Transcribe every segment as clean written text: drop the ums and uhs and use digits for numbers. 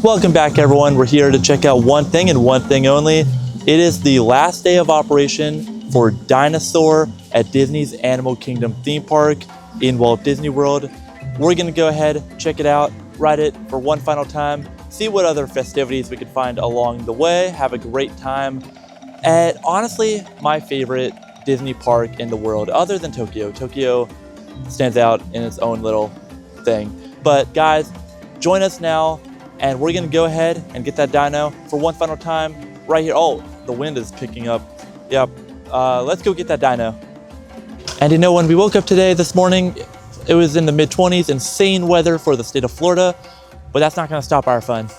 Welcome back, everyone. We're here to check out one thing and one thing only. It is the last day of operation for Dinosaur at Disney's Animal Kingdom theme park in Walt Disney World. We're gonna go ahead, check it out, ride it for one final time, see what other festivities we could find along the way, have a great time at honestly my favorite Disney park in the world, other than Tokyo. Tokyo stands out in its own little thing. But guys, join us now, and we're gonna go ahead and get that dino for one final time right here. Oh, the wind is picking up. Yep, let's go get that dino. And you know, when we woke up this morning, it was in the mid-20s, insane weather for the state of Florida, but that's not gonna stop our fun.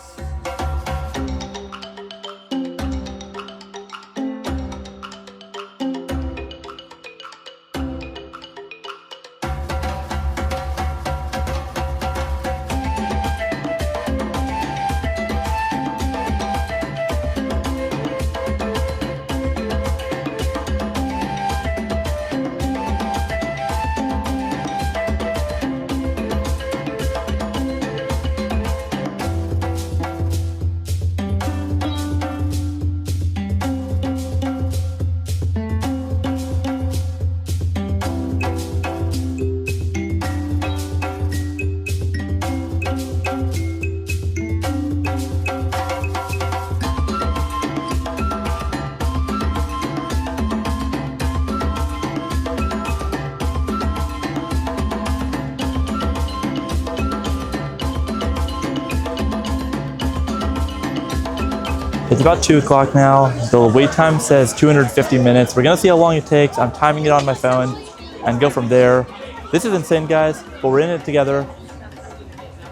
It's about 2 o'clock now. The wait time says 250 minutes. We're gonna see how long it takes. I'm timing it on my phone and go from there. This is insane, guys, but we're in it together.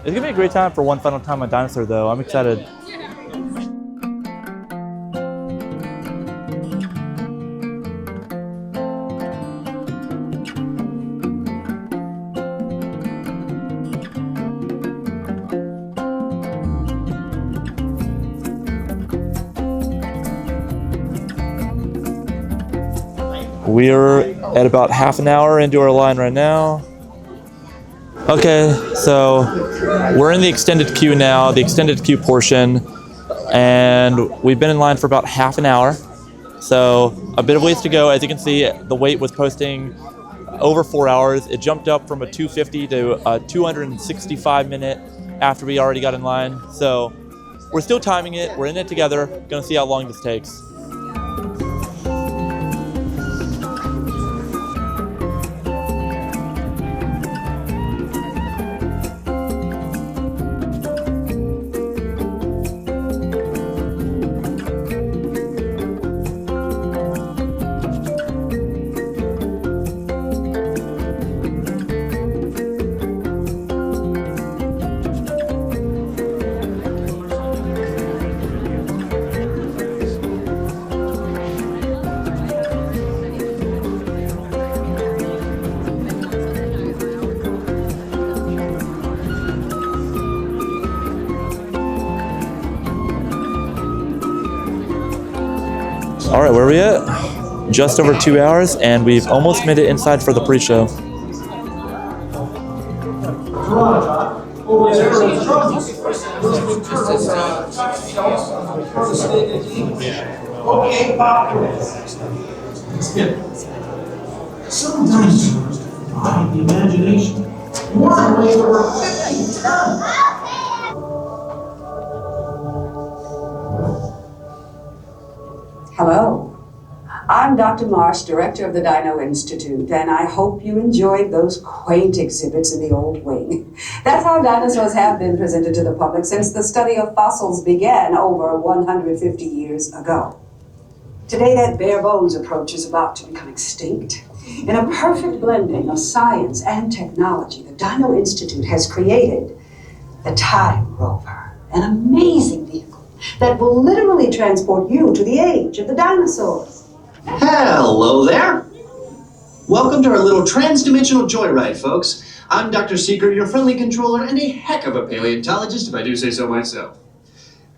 It's gonna be a great time for one final time on Dinosaur, though. I'm excited. We're at about half an hour into our line right now. Okay, so we're in the extended queue now, the extended queue portion, and we've been in line for about half an hour. So a bit of ways to go. As you can see, the wait was posting over 4 hours. It jumped up from a 250 to a 265 minute after we already got in line. So we're still timing it. We're in it together. Gonna see how long this takes. All right, where are we at? Just over 2 hours, and we've almost made it inside for the pre-show. Some dinosaurs defy the imagination. One weighed over 50 tons. Hello, I'm Dr. Marsh, director of the Dino Institute, and I hope you enjoyed those quaint exhibits in the old wing. That's how dinosaurs have been presented to the public since the study of fossils began over 150 years ago. Today, that bare bones approach is about to become extinct. In a perfect blending of science and technology, the Dino Institute has created the Time Rover, an amazing vehicle that will literally transport you to the age of the dinosaurs. Hello there. Welcome to our little trans-dimensional joyride, folks. I'm Dr. Seeker, your friendly controller, and a heck of a paleontologist, if I do say so myself.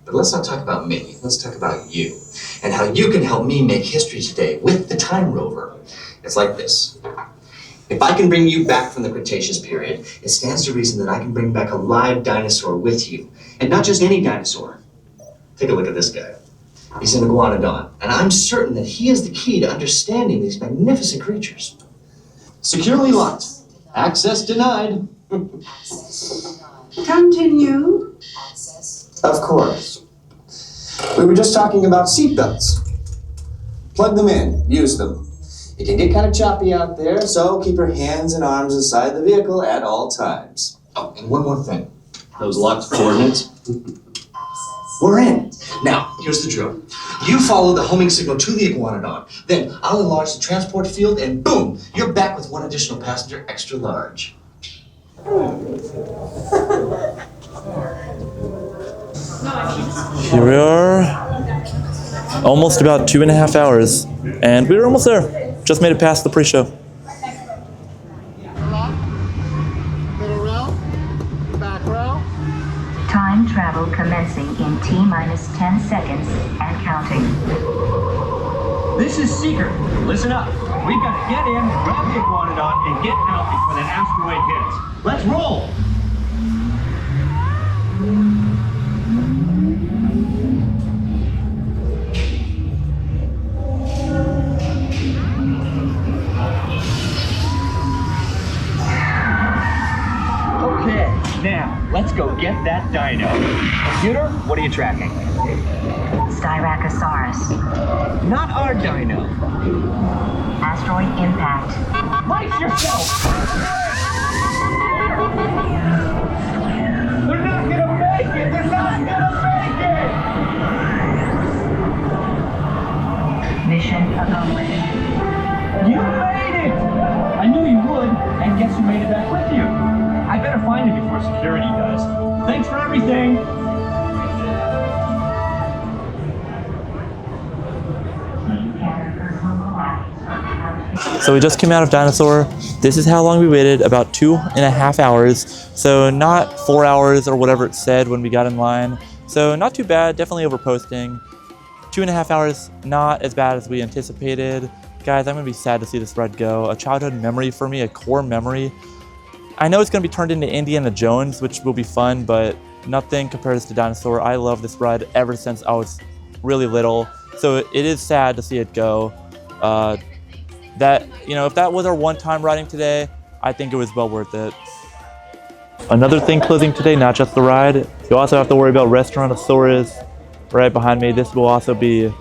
But let's not talk about me. Let's talk about you, and how you can help me make history today with the Time Rover. It's like this. If I can bring you back from the Cretaceous period, it stands to reason that I can bring back a live dinosaur with you. And not just any dinosaur. Take a look at this guy. He's an iguanodon, and I'm certain that he is the key to understanding these magnificent creatures. Securely locked. Access denied. Continue. Of course. We were just talking about seatbelts. Plug them in, use them. It can get kind of choppy out there, so keep your hands and arms inside the vehicle at all times. Oh, and one more thing. Those locked coordinates. We're in. Now, here's the drill. You follow the homing signal to the iguanodon. Then I'll enlarge the transport field, and boom, you're back with one additional passenger extra large. Here we are, almost about 2.5 hours, and we were almost there. Just made it past the pre-show. Middle row, back row. Time travel commencing in T-minus 10 seconds and counting. This is Seeker. Listen up. We've got to get in, grab the iguanodon, and get out before that asteroid hits. Let's roll! Okay, now, let's go get that dino. Computer, what are you tracking? Styracosaurus. Not our dino. Asteroid impact. Brace yourself! They're not gonna make it! They're not gonna make it! Mission accomplished. You made it! I knew you would, and guess who made it back with you? I better find him before security does. Thanks for everything! So we just came out of Dinosaur. This is how long we waited, about 2.5 hours. So not 4 hours or whatever it said when we got in line. So not too bad, definitely over posting. 2.5 hours, not as bad as we anticipated. Guys, I'm gonna be sad to see this ride go. A childhood memory for me, a core memory. I know it's gonna be turned into Indiana Jones, which will be fun, but nothing compares to Dinosaur. I love this ride ever since I was really little. So it is sad to see it go. If that was our one-time riding today, I think it was well worth it. Another thing closing today, not just the ride, you also have to worry about Restaurantosaurus right behind me. This will also be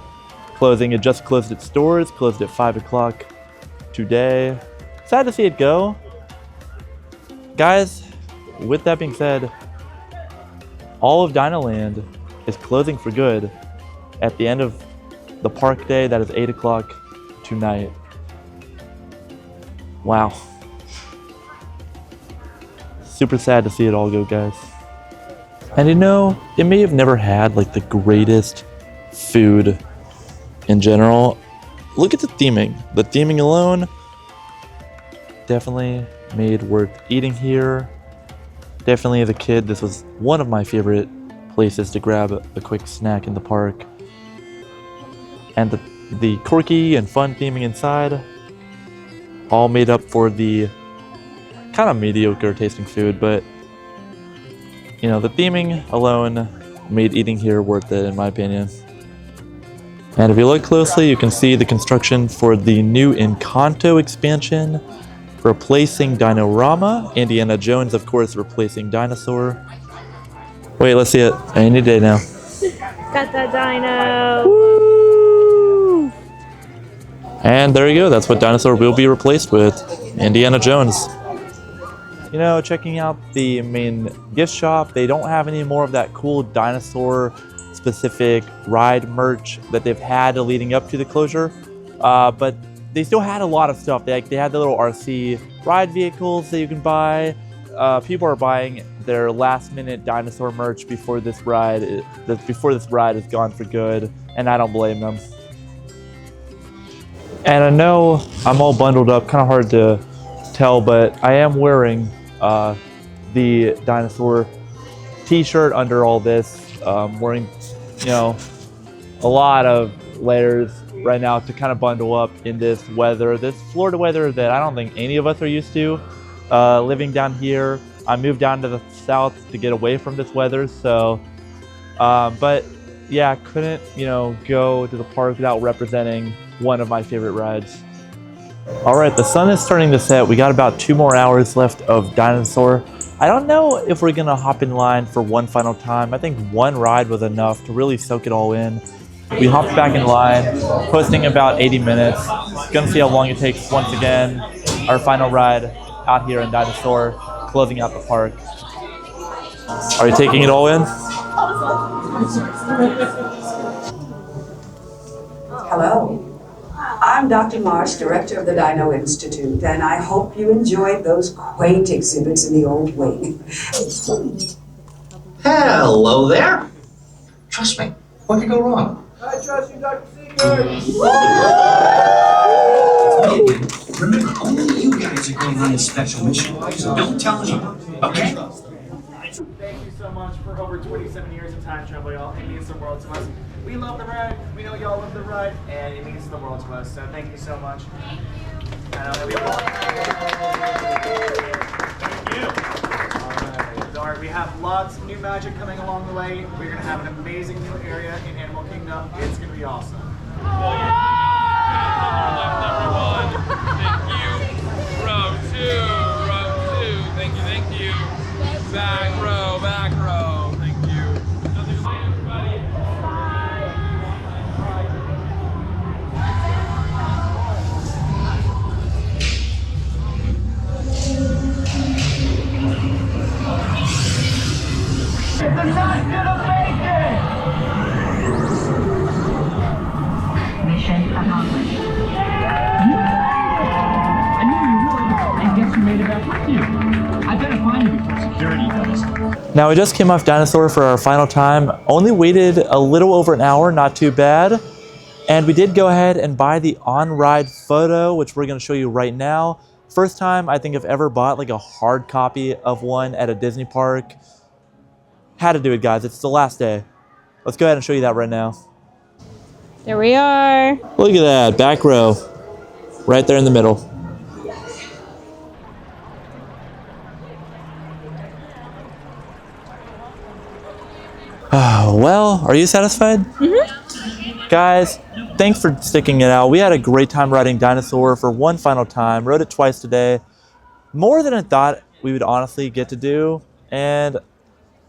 closing. It just closed its doors, closed at 5 o'clock today. Sad to see it go. Guys, with that being said, all of DinoLand is closing for good at the end of the park day. That is 8 o'clock tonight. Wow. Super sad to see it all go, guys. And you know, it may have never had like the greatest food in general. Look at the theming. The theming alone definitely made worth eating here. Definitely as a kid, this was one of my favorite places to grab a quick snack in the park. And the quirky and fun theming inside all made up for the kind of mediocre tasting food, but you know, the theming alone made eating here worth it in my opinion. And if you look closely, you can see the construction for the new Encanto expansion, replacing Dino-Rama. Indiana Jones, of course, replacing Dinosaur. Wait, let's see it. Any day now. Got that dino. Woo! And there you go. That's what Dinosaur will be replaced with. Indiana Jones. You know, checking out the main gift shop, they don't have any more of that cool dinosaur specific ride merch that they've had leading up to the closure. But they still had a lot of stuff. They had the little RC ride vehicles that you can buy. People are buying their last-minute dinosaur merch before this ride is gone for good, and I don't blame them. And I know I'm all bundled up, kind of hard to tell, but I am wearing the dinosaur t-shirt under all this. Wearing, you know, a lot of layers. right now to kind of bundle up in this weather, this Florida weather that I don't think any of us are used to. Living down here, I moved down to the south to get away from this weather, so but yeah, couldn't, you know, go to the park without representing one of my favorite rides. All right, the sun is starting to set. We got about 2 more hours left of Dinosaur. I don't know if we're gonna hop in line for one final time. I think one ride was enough to really soak it all in. We hopped back in line, posting about 80 minutes. Gonna see how long it takes once again. Our final ride out here in Dinosaur, closing out the park. Are you taking it all in? Hello. I'm Dr. Marsh, director of the Dino Institute, and I hope you enjoyed those quaint exhibits in the old wing. Hello there. Trust me, what could go wrong? I trust you, Dr. Seeger. Remember, only you guys are going on this special mission, so don't tell anyone, okay? Thank you so much for over 27 years of time travel, y'all. It means the world to us. We love the ride. We know y'all love the ride, and it means the world to us. So thank you so much. I know that we Thank you. All right, we have lots of new magic coming along the way. We're gonna have an amazing new area in Animal Kingdom. It's gonna be awesome. Thank you. Row two. Thank you. Back row. Thank you. Bye, everybody. They're not gonna make it! Mission accomplished. I knew you would, and guess who made it back with you? I better find you before security does. Now we just came off Dinosaur for our final time. Only waited a little over an hour, not too bad. And we did go ahead and buy the on-ride photo, which we're gonna show you right now. First time I think I've ever bought like a hard copy of one at a Disney park. Had to do it, guys. It's the last day. Let's go ahead and show you that right now. There we are. Look at that, back row. Right there in the middle. Well, are you satisfied? Mm-hmm. Guys, thanks for sticking it out. We had a great time riding Dinosaur for one final time. Rode it twice today. More than I thought we would honestly get to do. And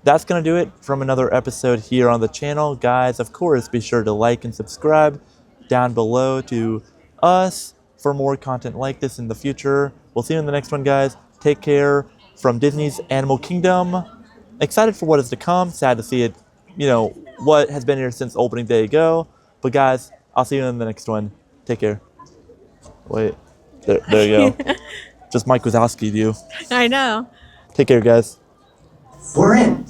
that's going to do it from another episode here on the channel. Guys, of course, be sure to like and subscribe down below to us for more content like this in the future. We'll see you in the next one, guys. Take care from Disney's Animal Kingdom. Excited for what is to come. Sad to see it, you know, what has been here since opening day ago. But guys, I'll see you in the next one. Take care. Wait, there you go. Just Mike Wazowski'd you. I know. Take care, guys. We're in.